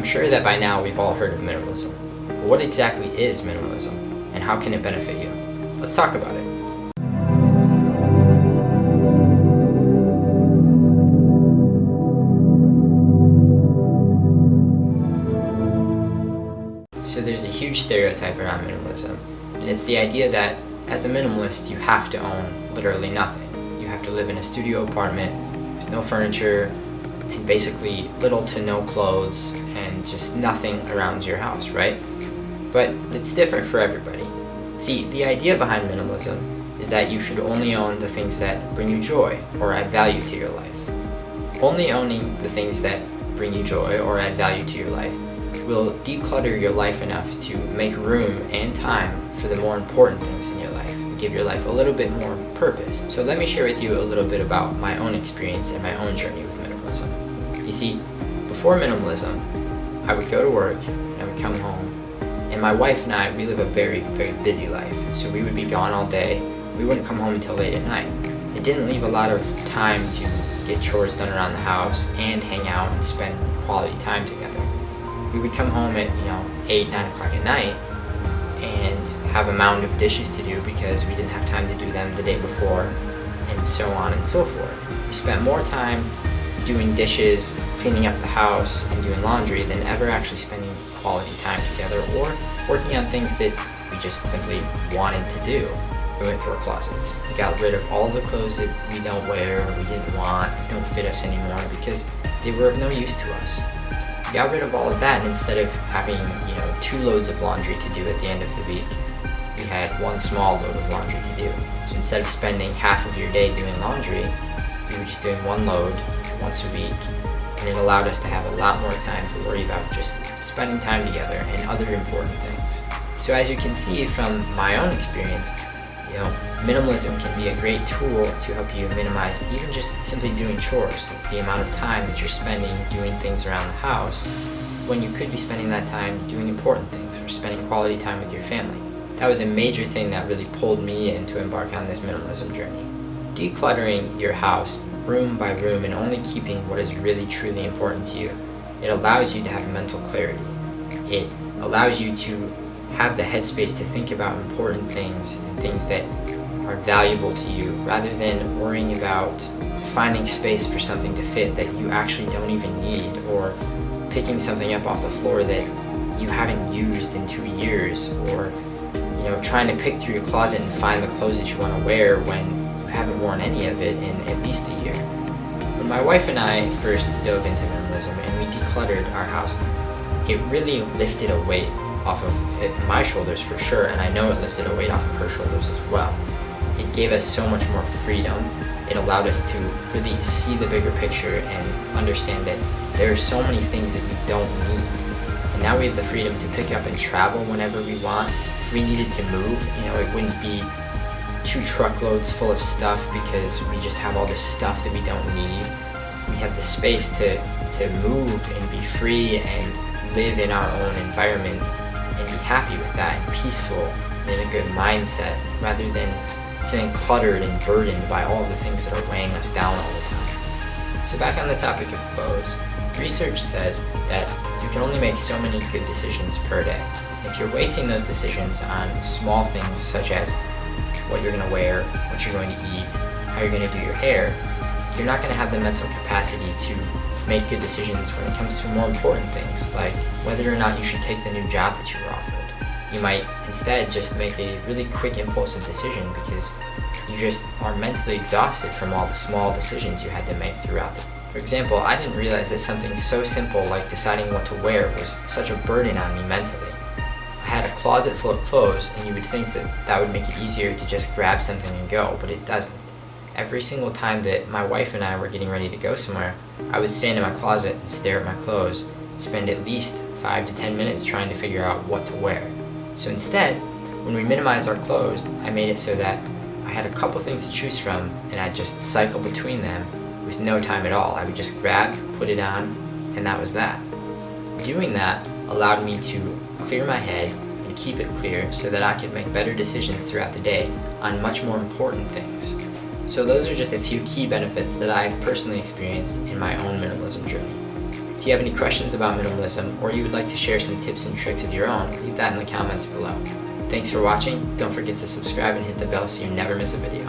sure that by now we've all heard of minimalism. But what exactly is minimalism, and how can it benefit you? Let's talk about it. So there's a huge stereotype around minimalism, and it's the idea that as a minimalist you have to own literally nothing. You have to live in a studio apartment with no furniture and basically little to no clothes and just nothing around your house, right? But it's different for everybody. See, the idea behind minimalism is that you should only own the things that bring you joy or add value to your life. Only owning the things that bring you joy or add value to your life will declutter your life enough to make room and time for the more important things in your life and give your life a little bit more purpose. So let me share with you a little bit about my own experience and my own journey with minimalism. You see, before minimalism, I would go to work and I would come home, and my wife and I, we live a very, very busy life. So we would be gone all day. We wouldn't come home until late at night. It didn't leave a lot of time to get chores done around the house and hang out and spend quality time together. We would come home at 8, 9 o'clock at night and have a mound of dishes to do because we didn't have time to do them the day before, and so on and so forth. We spent more time doing dishes, cleaning up the house, and doing laundry than ever actually spending quality time together or working on things that we just simply wanted to do. We went through our closets. We got rid of all the clothes that we don't wear, we didn't want, that don't fit us anymore because they were of no use to us. We got rid of all of that, and instead of having 2 loads of laundry to do at the end of the week, we had 1 small load of laundry to do. So instead of spending half of your day doing laundry, we were just doing 1 load once a week, and it allowed us to have a lot more time to worry about just spending time together and other important things. So as you can see from my own experience, minimalism can be a great tool to help you minimize even just simply doing chores, like the amount of time that you're spending doing things around the house when you could be spending that time doing important things or spending quality time with your family. That was a major thing that really pulled me in to embark on this minimalism journey. Decluttering your house room by room and only keeping what is really truly important to you, it allows you to have mental clarity. It allows you to have the headspace to think about important things and things that are valuable to you rather than worrying about finding space for something to fit that you actually don't even need, or picking something up off the floor that you haven't used in 2 years, or trying to pick through your closet and find the clothes that you want to wear when you haven't worn any of it in at least a year. When my wife and I first dove into minimalism and we decluttered our house, it really lifted a weight off of my shoulders for sure, and I know it lifted a weight off of her shoulders as well. It gave us so much more freedom. It allowed us to really see the bigger picture and understand that there are so many things that we don't need. And now we have the freedom to pick up and travel whenever we want. If we needed to move, it wouldn't be 2 truckloads full of stuff because we just have all this stuff that we don't need. We have the space to move and be free and live in our own environment and be happy with that and peaceful and in a good mindset rather than feeling cluttered and burdened by all the things that are weighing us down all the time. So back on the topic of clothes, research says that you can only make so many good decisions per day. If you're wasting those decisions on small things such as what you're going to wear, what you're going to eat, how you're going to do your hair, you're not going to have the mental capacity to make good decisions when it comes to more important things, like whether or not you should take the new job that you were offered. You might instead just make a really quick impulsive decision because you just are mentally exhausted from all the small decisions you had to make throughout the day. For example, I didn't realize that something so simple like deciding what to wear was such a burden on me mentally. I had a closet full of clothes, and you would think that would make it easier to just grab something and go, but it doesn't. Every single time that my wife and I were getting ready to go somewhere, I would stand in my closet and stare at my clothes, spend at least 5 to 10 minutes trying to figure out what to wear. So instead, when we minimized our clothes, I made it so that I had a couple things to choose from, and I'd just cycle between them with no time at all. I would just grab, put it on, and that was that. Doing that allowed me to clear my head and keep it clear so that I could make better decisions throughout the day on much more important things. So those are just a few key benefits that I've personally experienced in my own minimalism journey. If If you have any questions about minimalism, or you would like to share some tips and tricks of your own, leave that in the comments below. Thanks for watching. Don't forget to subscribe and hit the bell so you never miss a video.